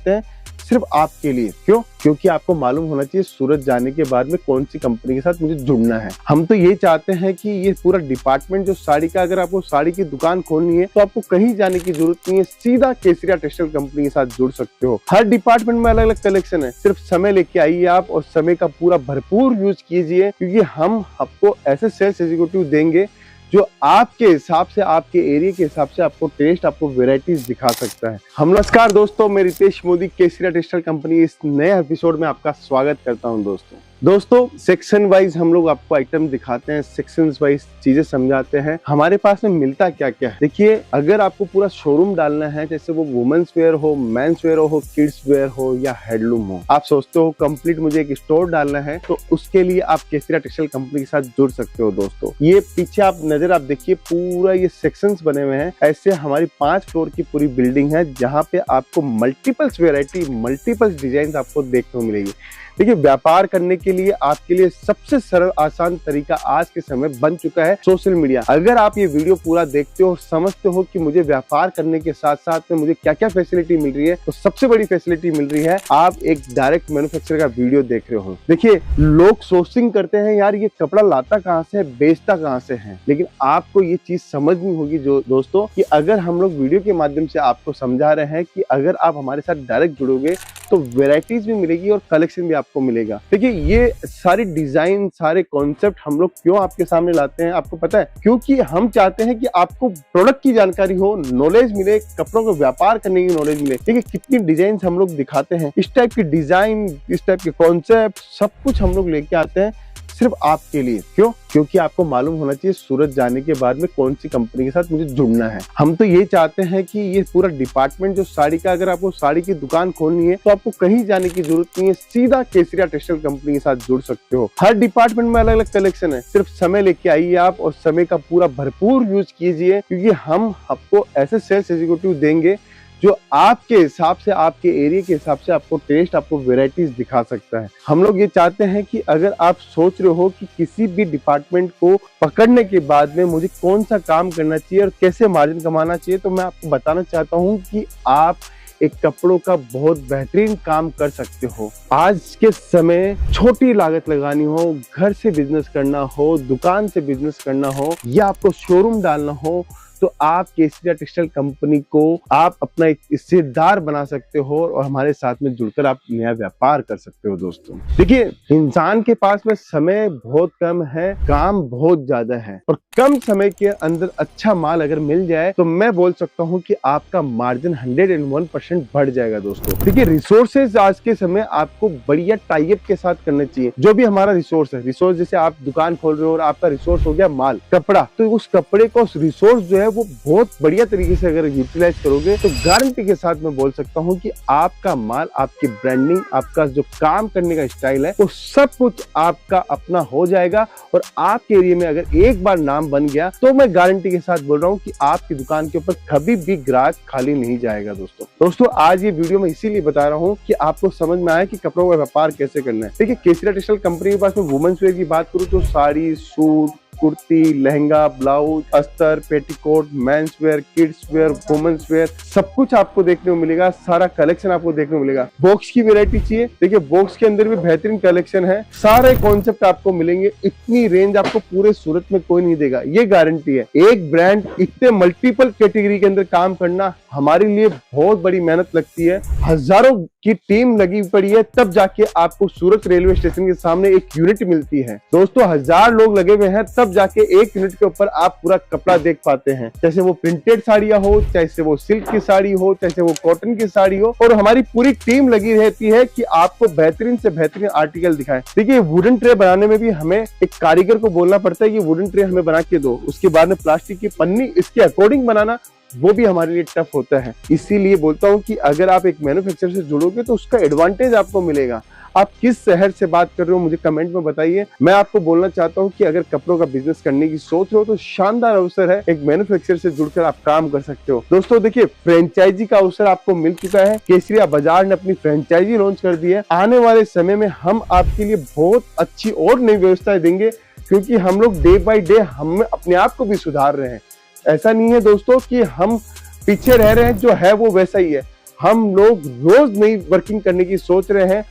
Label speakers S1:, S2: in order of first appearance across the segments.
S1: करते हैं सिर्फ आपके लिए। क्यों? क्योंकि आपको मालूम होना चाहिए सूरत जाने के बाद में कौन सी कंपनी के साथ मुझे जुड़ना है। हम तो ये चाहते हैं कि ये पूरा डिपार्टमेंट जो साड़ी का, अगर आपको साड़ी की दुकान खोलनी है तो आपको कहीं जाने की जरूरत नहीं है, सीधा केसरिया टेक्सटाइल कंपनी के साथ जुड़ सकते हो। हर डिपार्टमेंट में अलग अलग कलेक्शन है, सिर्फ समय लेके आइए आप और समय का पूरा भरपूर यूज कीजिए, क्योंकि हम आपको ऐसे सेल्स एग्जीक्यूटिव देंगे जो आपके हिसाब से, आपके एरिया के हिसाब से आपको टेस्ट, आपको वेराइटीज दिखा सकता है। हम नमस्कार दोस्तों, मैं रितेश मोदी केसरिया टेक्सटाइल कंपनी इस नए एपिसोड में आपका स्वागत करता हूं। दोस्तों सेक्शन वाइज हम लोग आपको आइटम दिखाते हैं, सेक्शन वाइज चीजें समझाते हैं। हमारे पास में मिलता क्या क्या है, देखिए अगर आपको पूरा शोरूम डालना है, जैसे वो वुमेन्स वेयर हो, मेंस वेयर हो, किड्स वेयर हो या हैंडलूम हो, आप सोचते हो कंप्लीट मुझे एक स्टोर डालना है, तो उसके लिए आप केसरिया टेक्सटाइल कंपनी के साथ जुड़ सकते हो। दोस्तों ये पीछे आप नजर आप देखिए, पूरा ये सेक्शंस बने हुए हैं। ऐसे हमारी 5 फ्लोर की पूरी बिल्डिंग है, जहाँ पे आपको मल्टीपल्स वेराइटी, मल्टीपल्स डिजाइन आपको देखने को मिलेगी। देखिए व्यापार करने के लिए आपके लिए सबसे सरल आसान तरीका आज के समय बन चुका है सोशल मीडिया। अगर आप ये वीडियो पूरा देखते हो और समझते हो कि मुझे व्यापार करने के साथ साथ में मुझे क्या क्या फैसिलिटी मिल रही है, तो सबसे बड़ी फैसिलिटी मिल रही है, आप एक डायरेक्ट मैन्युफैक्चरर का वीडियो देख रहे हो। देखिए लोग सोर्सिंग करते हैं, यार ये कपड़ा लाता कहाँ से है, बेचता कहाँ से है, लेकिन आपको ये चीज समझनी होगी जो दोस्तों, कि अगर हम लोग वीडियो के माध्यम से आपको समझा रहे हैं कि अगर आप हमारे साथ डायरेक्ट जुड़ोगे तो वेराइटीज भी मिलेगी और कलेक्शन भी आपको मिलेगा। देखिए ये सारी डिजाइन, सारे कॉन्सेप्ट हम लोग क्यों आपके सामने लाते हैं, आपको पता है? क्योंकि हम चाहते हैं कि आपको प्रोडक्ट की जानकारी हो, नॉलेज मिले, कपड़ों का व्यापार करने की नॉलेज मिले। देखिए कितनी डिजाइन हम लोग दिखाते हैं, इस टाइप की डिजाइन, इस टाइप के कॉन्सेप्ट, सब कुछ हम लोग लेके आते हैं सिर्फ आपके लिए। क्यों? क्योंकि आपको मालूम होना चाहिए सूरत जाने के बाद में कौन सी कंपनी के साथ मुझे जुड़ना है। हम तो ये चाहते हैं कि ये पूरा डिपार्टमेंट जो साड़ी का, अगर आपको साड़ी की दुकान खोलनी है तो आपको कहीं जाने की जरूरत नहीं है, सीधा केसरिया टेक्सटाइल कंपनी के साथ जुड़ सकते हो। हर डिपार्टमेंट में अलग अलग कलेक्शन है, सिर्फ समय लेके आइए आप और समय का पूरा भरपूर यूज कीजिए, क्योंकि हम आपको ऐसे सेल्स एग्जीक्यूटिव देंगे जो आपके हिसाब से, आपके एरिया के हिसाब से आपको टेस्ट, आपको वेराइटीज दिखा सकता है। हम लोग ये चाहते हैं कि अगर आप सोच रहे हो कि किसी भी डिपार्टमेंट को पकड़ने के बाद में मुझे कौन सा काम करना चाहिए और कैसे मार्जिन कमाना चाहिए, तो मैं आपको बताना चाहता हूँ कि आप एक कपड़ों का बहुत बेहतरीन काम कर सकते हो। आज के समय छोटी लागत लगानी हो, घर से बिजनेस करना हो, दुकान से बिजनेस करना हो या आपको शोरूम डालना हो, तो आप केसरिया टेक्सटाइल कंपनी को आप अपना एक हिस्सेदार बना सकते हो और हमारे साथ में जुड़कर आप नया व्यापार कर सकते हो। दोस्तों देखिए इंसान के पास में समय बहुत कम है, काम बहुत ज्यादा है, और कम समय के अंदर अच्छा माल अगर मिल जाए तो मैं बोल सकता हूं कि आपका मार्जिन 101% बढ़ जाएगा। दोस्तों देखिए रिसोर्सेज आज के समय आपको बढ़िया टाई अप के साथ करना चाहिए। जो भी हमारा रिसोर्स है, रिसोर्स जैसे आप दुकान खोल रहे हो और आपका रिसोर्स हो गया माल, कपड़ा, तो उस कपड़े को, उस रिसोर्स जो है वो बहुत बढ़िया तरीके से अगर यूटिलाइज करोगे तो गारंटी के साथ मैं बोल सकता हूं कि आपका माल, आपकी ब्रांडिंग, आपका जो काम करने का स्टाइल है, वो सब कुछ आपका अपना हो जाएगा। और आपके एरिया में अगर एक बार नाम बन गया तो मैं गारंटी के साथ बोल रहा हूं कि आपकी दुकान के ऊपर कभी भी ग्राहक खाली नहीं जाएगा। दोस्तों आज ये वीडियो मैं इसीलिए बता रहा हूं कि आपको समझ में आया कि कपड़ों का व्यापार कैसे करना है। देखिए केसरिया टेक्सटाइल कंपनी के पास में वुमेन्स वेयर की बात करूं तो साड़ी, सूट, कुर्ती, लहंगा, ब्लाउज, अस्तर, petticoat, men's wear, kids wear, women's wear, सब कुछ आपको देखने को मिलेगा। सारा कलेक्शन आपको देखने को मिलेगा। बॉक्स की वैरायटी चाहिए, देखिए बॉक्स के अंदर भी बेहतरीन कलेक्शन है, सारे कॉन्सेप्ट आपको मिलेंगे। इतनी रेंज आपको पूरे सूरत में कोई नहीं देगा, ये गारंटी है। एक ब्रांड इतने मल्टीपल कैटेगरी के अंदर काम करना हमारे लिए बहुत बड़ी मेहनत लगती है। हजारों की टीम लगी पड़ी है, तब जाके आपको सूरत रेलवे स्टेशन के सामने एक यूनिट मिलती है। दोस्तों 1000 लोग लगे हुए हैं, तब जाके एक यूनिट के ऊपर आप पूरा कपड़ा देख पाते हैं, चाहे वो प्रिंटेड साड़ियां हो, चाहे वो सिल्क की साड़ी हो, चाहे वो कॉटन की साड़ी हो, और हमारी पूरी टीम लगी रहती है कि आपको बेहतरीन से बेहतरीन आर्टिकल दिखाएं। देखिए वुडन ट्रे बनाने में भी हमें एक कारीगर को बोलना पड़ता है कि वुडन ट्रे हमें बना के दो, उसके बाद में प्लास्टिक की पन्नी इसके अकॉर्डिंग बनाना, वो भी हमारे लिए टफ होता है। इसीलिए बोलता हूँ कि अगर आप एक मैन्युफैक्चरर से जुड़ोगे तो उसका एडवांटेज आपको मिलेगा। आप किस शहर से बात कर रहे हो मुझे कमेंट में बताइए। मैं आपको बोलना चाहता हूँ कि अगर कपड़ों का बिजनेस करने की सोच रहे हो तो शानदार अवसर है, एक मैन्युफैक्चरर से जुड़कर आप काम कर सकते हो। दोस्तों देखिए फ्रेंचाइजी का अवसर आपको मिल चुका है, केसरिया बाजार ने अपनी फ्रेंचाइजी लॉन्च कर दी है। आने वाले समय में हम आपके लिए बहुत अच्छी और नई व्यवस्थाएं देंगे, क्योंकि हम लोग डे बाय डे हम अपने आप को भी सुधार रहे हैं। ऐसा नहीं है दोस्तों कि हम पीछे रह रहे हैं, जो है वो वैसा ही है। हम लोग रोज नई वर्किंग करने की सोच रहे हैं,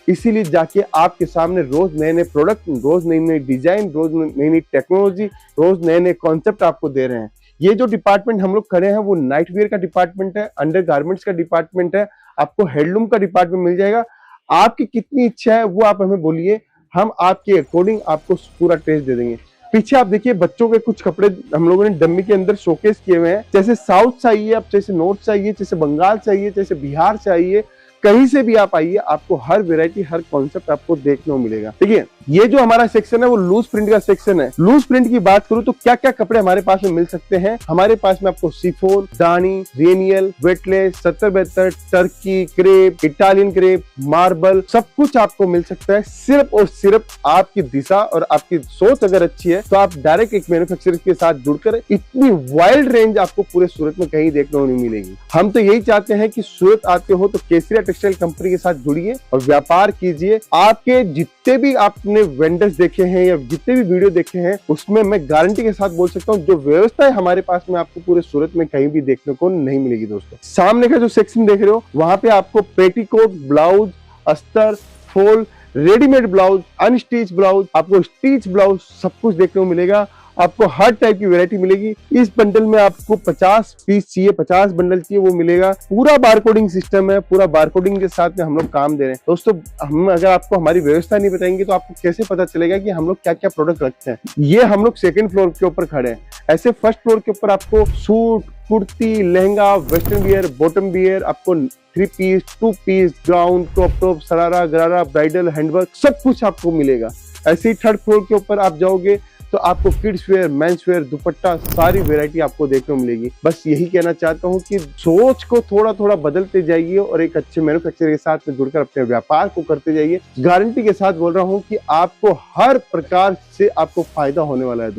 S1: इसीलिए जाके आपके सामने रोज नए नए प्रोडक्ट, रोज नई नई डिजाइन, रोज नई नई टेक्नोलॉजी, रोज नए नए कॉन्सेप्ट आपको दे रहे हैं। ये जो डिपार्टमेंट हम लोग खड़े हैं वो नाइट वेयर का डिपार्टमेंट है, अंडर गारमेंट्स का डिपार्टमेंट है, आपको हैंडलूम का डिपार्टमेंट मिल जाएगा। आपकी कितनी इच्छा है वो आप हमें बोलिए, हम आपके अकॉर्डिंग आपको पूरा टेस्ट दे देंगे। पीछे आप देखिए बच्चों के कुछ कपड़े हम लोगों ने डम्मी के अंदर शोकेस किए हुए हैं। जैसे साउथ चाहिए, आप जैसे नॉर्थ चाहिए, जैसे बंगाल चाहिए, जैसे बिहार चाहिए, कहीं से भी आप आइए, आपको हर वैरायटी, हर कॉन्सेप्ट आपको देखने को मिलेगा। ठीक है, ये जो हमारा सेक्शन है वो लूज प्रिंट का सेक्शन है। लूज प्रिंट की बात करूं तो क्या क्या कपड़े हमारे पास में मिल सकते हैं। हमारे पास में आपको शिफॉन, दानी, रेनियल, weightless, 70-72, Turkey crepe, Italian crepe, marble, सब कुछ आपको मिल सकता है। सिर्फ और सिर्फ आपकी दिशा और आपकी सोच अगर अच्छी है तो आप डायरेक्ट एक मैन्युफैक्चरर के साथ जुड़कर इतनी वाइल्ड रेंज आपको पूरे सूरत में कहीं देखने को नहीं मिलेगी। हम तो यही चाहते हैं कि सूरत आते हो तो केसरिया टेक्सटाइल कंपनी के साथ जुड़िए और व्यापार कीजिए। आपके जितने भी आपने वेंडर्स देखे हैं या जितने भी वीडियो देखे हैं उसमें मैं गारंटी के साथ बोल सकता हूं जो व्यवस्था है हमारे पास में आपको पूरे सूरत में कहीं भी देखने को नहीं मिलेगी। दोस्तों सामने का जो सेक्शन देख रहे हो वहां पे आपको पेटीकोट, ब्लाउज, अस्तर, fall, readymade blouse, unstitch blouse, आपको स्टिच ब्लाउज सब कुछ देखने को मिलेगा। आपको हर टाइप की वैरायटी मिलेगी। इस बंडल में आपको 50 पीस चाहिए, 50 बंडल चाहिए वो मिलेगा। पूरा बारकोडिंग सिस्टम है, पूरा बारकोडिंग के साथ में हम लोग काम दे रहे हैं। दोस्तों हम अगर आपको हमारी व्यवस्था नहीं बताएंगे तो आपको कैसे पता चलेगा कि हम लोग क्या क्या प्रोडक्ट रखते हैं। ये हम लोग सेकंड फ्लोर के ऊपर खड़े हैं। ऐसे फर्स्ट फ्लोर के ऊपर आपको suit, kurti, lehenga, western wear, bottom wear, आपको 3 piece, 2 piece, gown, crop top, sharara, gharara, bridal, handwork सब कुछ आपको मिलेगा। ऐसे ही थर्ड फ्लोर के ऊपर आप जाओगे तो आपको किड्स वेयर, मेंस वेयर, दुपट्टा, सारी वैरायटी आपको देखने को मिलेगी। बस यही कहना चाहता हूँ कि सोच को थोड़ा थोड़ा बदलते जाइए और एक अच्छे मैन्युफैक्चरर के साथ में जुड़कर अपने व्यापार को करते जाइए। गारंटी के साथ बोल रहा हूँ कि आपको हर प्रकार से आपको फायदा होने वाला है।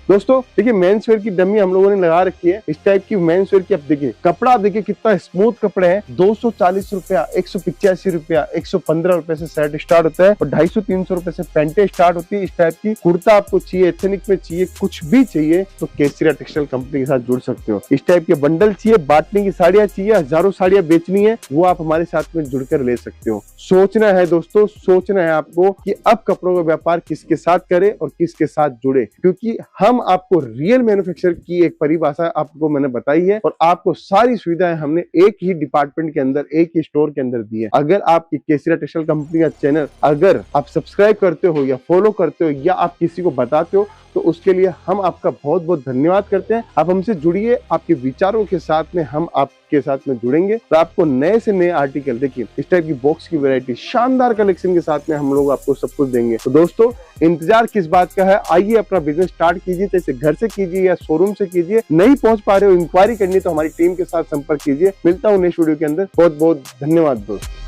S1: दोस्तों देखिए मेंस वेयर की डमी हम लोगों ने लगा रखी है। इस टाइप की मेंस वेयर की आप देखिए, कपड़ा आप देखिए कितना स्मूथ कपड़ा है। 240 रुपया, 185 रुपया, 115 रुपए से शर्ट स्टार्ट होता है और 250-300 रुपए से पैंटे स्टार्ट होती है। इस टाइप की कुर्ता आपको चाहिए, एथनिक में चाहिए, कुछ भी चाहिए तो केसरिया टेक्सटाइल कंपनी के साथ जुड़ सकते हो। इस टाइप के बंडल चाहिए, बांटने की साड़ियां चाहिए, हजारों साड़ियां बेचनी है, वो आप हमारे साथ में जुड़कर ले सकते हो। सोचना है दोस्तों, सोचना है आपको कि अब कपड़ों का व्यापार किसके साथ करे और किसके साथ जुड़े, क्योंकि हम आपको रियल मैन्युफैक्चरर की एक परिभाषा आपको मैंने बताई है और आपको सारी सुविधाएं हमने एक ही डिपार्टमेंट के अंदर, एक ही स्टोर के अंदर दी है। अगर आप केसरिया टेक्सटाइल कंपनी का चैनल अगर आप सब्सक्राइब करते हो या फॉलो करते हो या आप किसी को बताते हो तो उसके लिए हम आपका बहुत बहुत धन्यवाद करते हैं। आप हमसे जुड़िए, आपके विचारों के साथ में हम आपके साथ में जुड़ेंगे और आपको नए से नए आर्टिकल देखिए इस टाइप की बॉक्स की वैरायटी, शानदार कलेक्शन के साथ में हम लोग आपको सब कुछ देंगे। तो दोस्तों इंतजार किस बात का है, आइए अपना बिजनेस स्टार्ट कीजिए, जैसे घर से कीजिए या शोरूम से कीजिए। नहीं पहुंच पा रहे हो, इंक्वायरी करनी तो हमारी टीम के साथ संपर्क कीजिए। मिलता हूँ नेक्स्ट वीडियो के अंदर। बहुत बहुत धन्यवाद दोस्तों।